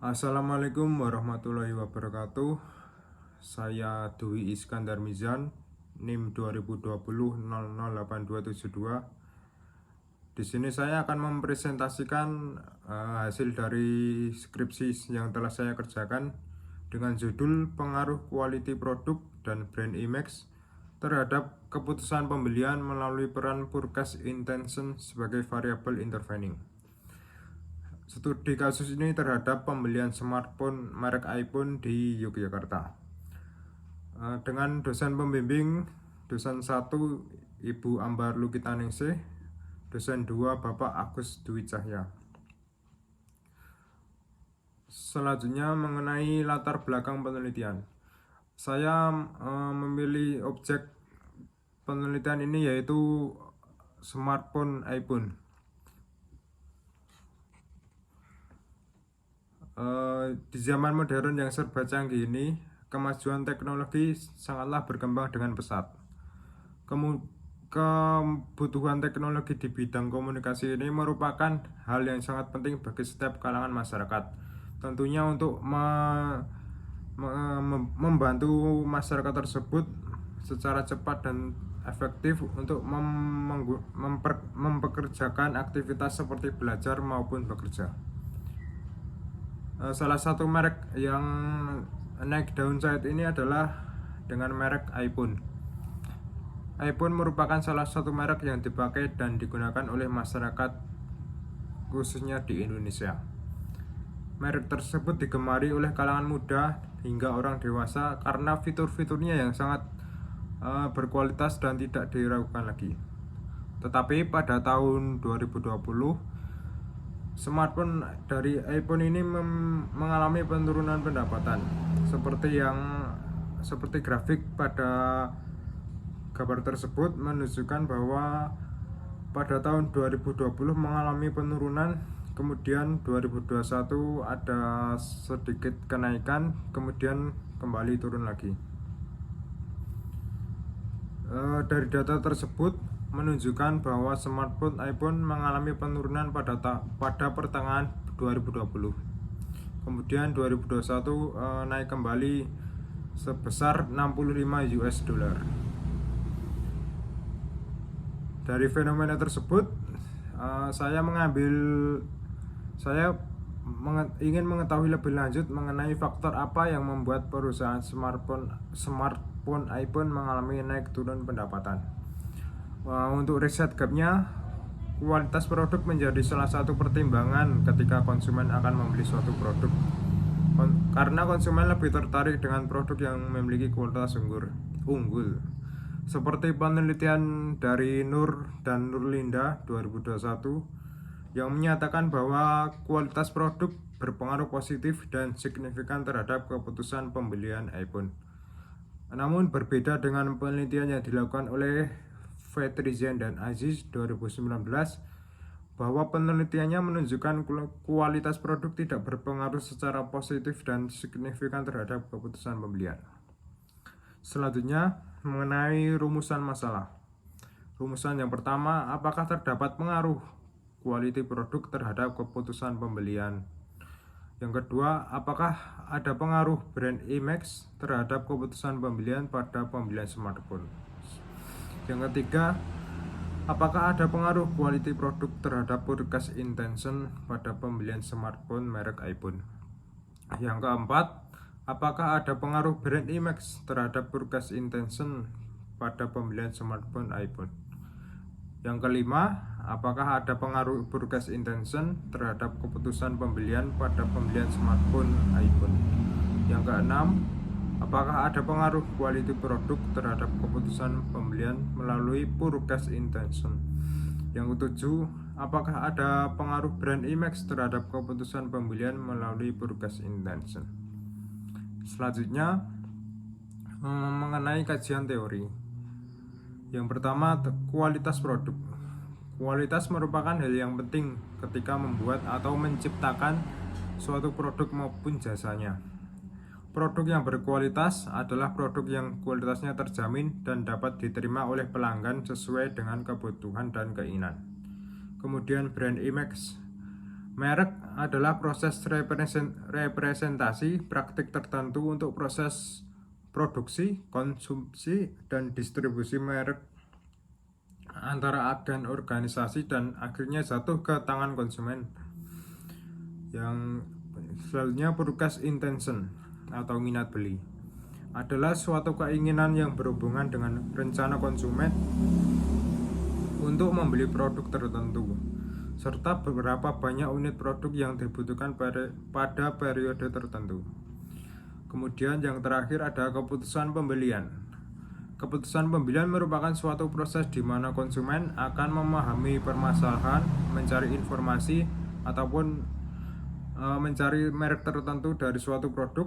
Assalamualaikum warahmatullahi wabarakatuh. Saya Dwi Iskandar Mizan, NIM 2020008272. Di sini saya akan mempresentasikan hasil dari skripsi yang telah saya kerjakan dengan judul Pengaruh Quality Produk dan Brand Image terhadap keputusan pembelian melalui peran Purchase Intention sebagai variabel intervening. Studi kasus ini terhadap pembelian smartphone merek iPhone di Yogyakarta. Dengan dosen pembimbing, dosen 1 Ibu Ambar Lukitaningsih, dosen 2 Bapak Agus Dwi Cahya. Selanjutnya mengenai latar belakang penelitian. Saya memilih objek penelitian ini yaitu smartphone iPhone. Di zaman modern yang serba canggih ini, kemajuan teknologi sangatlah berkembang dengan pesat. Kebutuhan teknologi di bidang komunikasi ini merupakan hal yang sangat penting bagi setiap kalangan masyarakat. Tentunya untuk membantu masyarakat tersebut secara cepat dan efektif untuk mempekerjakan aktivitas seperti belajar maupun bekerja. Salah satu merek yang naik daun saat ini adalah dengan merek iPhone. iPhone merupakan salah satu merek yang dipakai dan digunakan oleh masyarakat khususnya di Indonesia. Merek tersebut digemari oleh kalangan muda hingga orang dewasa karena fitur-fiturnya yang sangat berkualitas dan tidak diragukan lagi. Tetapi pada tahun 2020, smartphone dari iPhone ini mengalami penurunan pendapatan seperti grafik pada gambar tersebut menunjukkan bahwa pada tahun 2020 mengalami penurunan, kemudian 2021 ada sedikit kenaikan, kemudian kembali turun lagi. Dari data tersebut menunjukkan bahwa smartphone iPhone mengalami penurunan pada pertengahan 2020. Kemudian 2021 naik kembali sebesar 65 US dollar. Dari fenomena tersebut, saya ingin mengetahui lebih lanjut mengenai faktor apa yang membuat perusahaan smartphone iPhone mengalami naik turun pendapatan. Untuk riset gapnya, kualitas produk menjadi salah satu pertimbangan ketika konsumen akan membeli suatu produk, karena konsumen lebih tertarik dengan produk yang memiliki kualitas unggul. Seperti penelitian dari Nur dan Nurlinda 2021 yang menyatakan bahwa kualitas produk berpengaruh positif dan signifikan terhadap keputusan pembelian iPhone. Namun berbeda dengan penelitian yang dilakukan oleh Fetrizian dan Aziz 2019, bahwa penelitiannya menunjukkan kualitas produk tidak berpengaruh secara positif dan signifikan terhadap keputusan pembelian. Selanjutnya, mengenai rumusan masalah. Rumusan yang pertama, apakah terdapat pengaruh quality produk terhadap keputusan pembelian? Yang kedua, apakah ada pengaruh brand image terhadap keputusan pembelian pada pembelian smartphone? Yang ketiga, apakah ada pengaruh quality produk terhadap purchase intention pada pembelian smartphone merek iPhone? Yang keempat, apakah ada pengaruh brand image terhadap purchase intention pada pembelian smartphone iPhone? Yang kelima, apakah ada pengaruh purchase intention terhadap keputusan pembelian pada pembelian smartphone iPhone? Yang keenam, apakah ada pengaruh quality produk terhadap keputusan pembelian melalui purchase intention? Yang ketujuh, apakah ada pengaruh brand image terhadap keputusan pembelian melalui purchase intention? Selanjutnya, mengenai kajian teori. Yang pertama, kualitas produk. Kualitas merupakan hal yang penting ketika membuat atau menciptakan suatu produk maupun jasanya. Produk yang berkualitas adalah produk yang kualitasnya terjamin dan dapat diterima oleh pelanggan sesuai dengan kebutuhan dan keinginan. Kemudian brand image. Merek adalah proses representasi praktik tertentu untuk proses produksi, konsumsi, dan distribusi merek antara agen organisasi dan akhirnya jatuh ke tangan konsumen. Yang selanjutnya, purchase intention atau minat beli adalah suatu keinginan yang berhubungan dengan rencana konsumen untuk membeli produk tertentu serta beberapa banyak unit produk yang dibutuhkan pada periode tertentu. Kemudian yang terakhir ada keputusan pembelian. Keputusan pembelian merupakan suatu proses di mana konsumen akan memahami permasalahan, mencari informasi, ataupun mencari merek tertentu dari suatu produk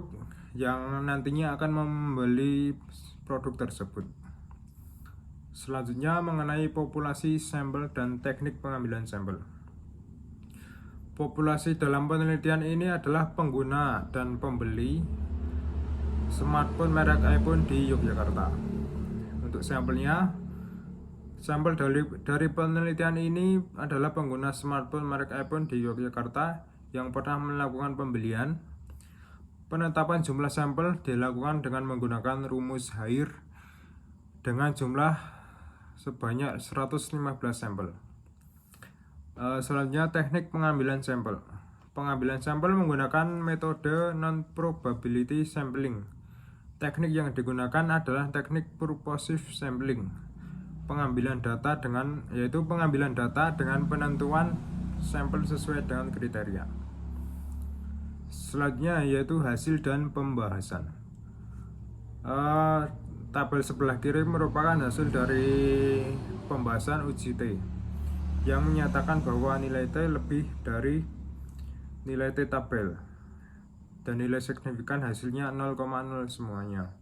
yang nantinya akan membeli produk tersebut. Selanjutnya mengenai populasi sampel dan teknik pengambilan sampel. Populasi dalam penelitian ini adalah pengguna dan pembeli smartphone merek iPhone di Yogyakarta. Untuk sampelnya, sampel dari penelitian ini adalah pengguna smartphone merek iPhone di Yogyakarta yang pernah melakukan pembelian. Penetapan jumlah sampel dilakukan dengan menggunakan rumus Hair dengan jumlah sebanyak 115 sampel. Selanjutnya teknik pengambilan sampel. Pengambilan sampel menggunakan metode non-probability sampling. Teknik yang digunakan adalah teknik purposive sampling. Pengambilan data dengan penentuan sampel sesuai dengan kriteria. Selanjutnya yaitu hasil dan pembahasan. Tabel sebelah kiri merupakan hasil dari pembahasan uji T yang menyatakan bahwa nilai T lebih dari nilai T tabel dan nilai signifikan hasilnya 0,0 semuanya.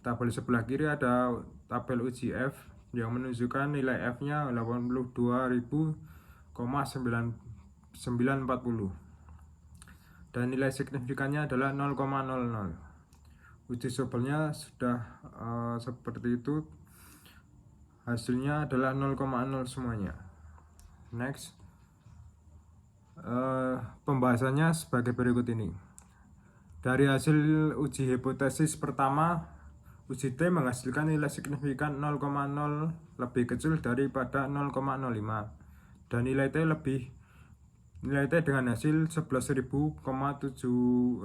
Tabel sebelah kiri ada tabel uji F yang menunjukkan nilai F-nya 82.940 dan nilai signifikannya adalah 0,00. Uji sampelnya sudah seperti itu, hasilnya adalah 0,0 semuanya. Next, pembahasannya sebagai berikut ini. Dari hasil uji hipotesis pertama, uji T menghasilkan nilai signifikan 0,0 lebih kecil daripada 0,05 dan nilai T dengan hasil 11.721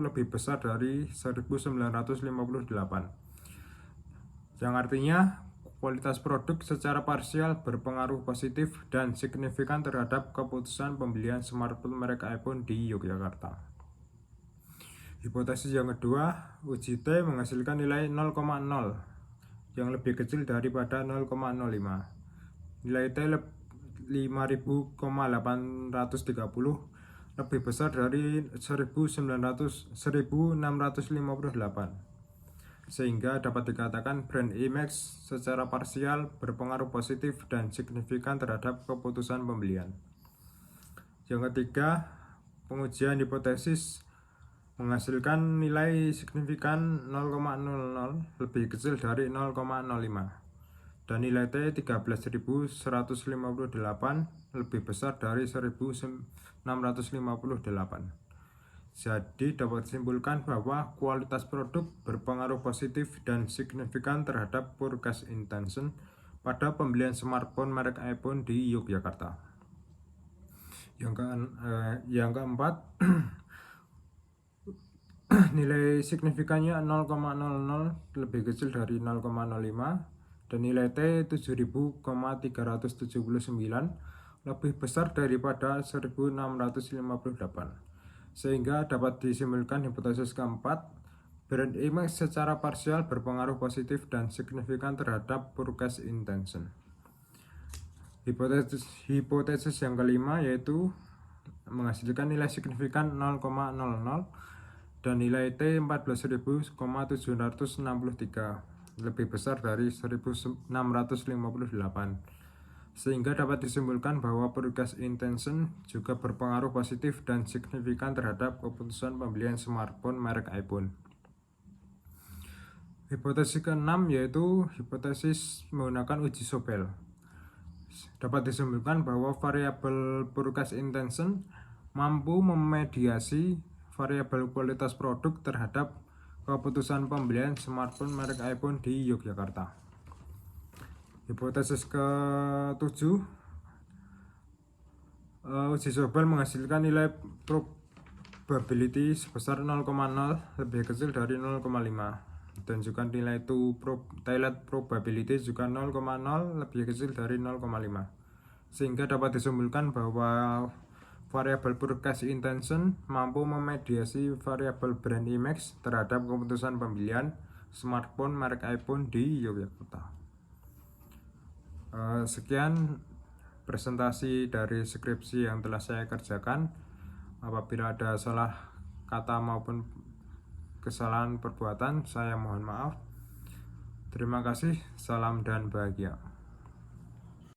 lebih besar dari 1958, yang artinya kualitas produk secara parsial berpengaruh positif dan signifikan terhadap keputusan pembelian smartphone merek iPhone di Yogyakarta. Hipotesis yang kedua, uji T menghasilkan nilai 0,0 yang lebih kecil daripada 0,05. Nilai T 5.830 lebih besar dari 1658, sehingga dapat dikatakan brand image secara parsial berpengaruh positif dan signifikan terhadap keputusan pembelian. Yang ketiga, pengujian hipotesis menghasilkan nilai signifikan 0,00 lebih kecil dari 0,05 dan nilai T 13.158 lebih besar dari 1658. Jadi dapat disimpulkan bahwa kualitas produk berpengaruh positif dan signifikan terhadap purchase intention pada pembelian smartphone merek iPhone di Yogyakarta. Yang keempat, nilai signifikannya 0,00 lebih kecil dari 0,05 dan nilai T 7.379 lebih besar daripada 1658, sehingga dapat disimpulkan hipotesis keempat, brand image secara parsial berpengaruh positif dan signifikan terhadap purchase intention. Hipotesis yang kelima yaitu menghasilkan nilai signifikan 0,00 dan nilai T 14.763 lebih besar dari 1658, sehingga dapat disimpulkan bahwa purchase intention juga berpengaruh positif dan signifikan terhadap keputusan pembelian smartphone merek iPhone. Hipotesis ke-6 yaitu hipotesis menggunakan uji Sobel. dapat disimpulkan bahwa variabel forecast intention mampu memediasi variabel kualitas produk terhadap keputusan pembelian smartphone merek iPhone di Yogyakarta. Hipotesis ke-7, uji coba menghasilkan nilai probability sebesar 0,0 lebih kecil dari 0,5 dan juga nilai Tailor probability juga 0,0 lebih kecil dari 0,5, sehingga dapat disimpulkan bahwa variabel forecast intention mampu memediasi variabel brand image terhadap keputusan pembelian smartphone merek iPhone di Yogyakarta. Sekian presentasi dari skripsi yang telah saya kerjakan. Apabila ada salah kata maupun kesalahan perbuatan, saya mohon maaf. Terima kasih, salam dan bahagia.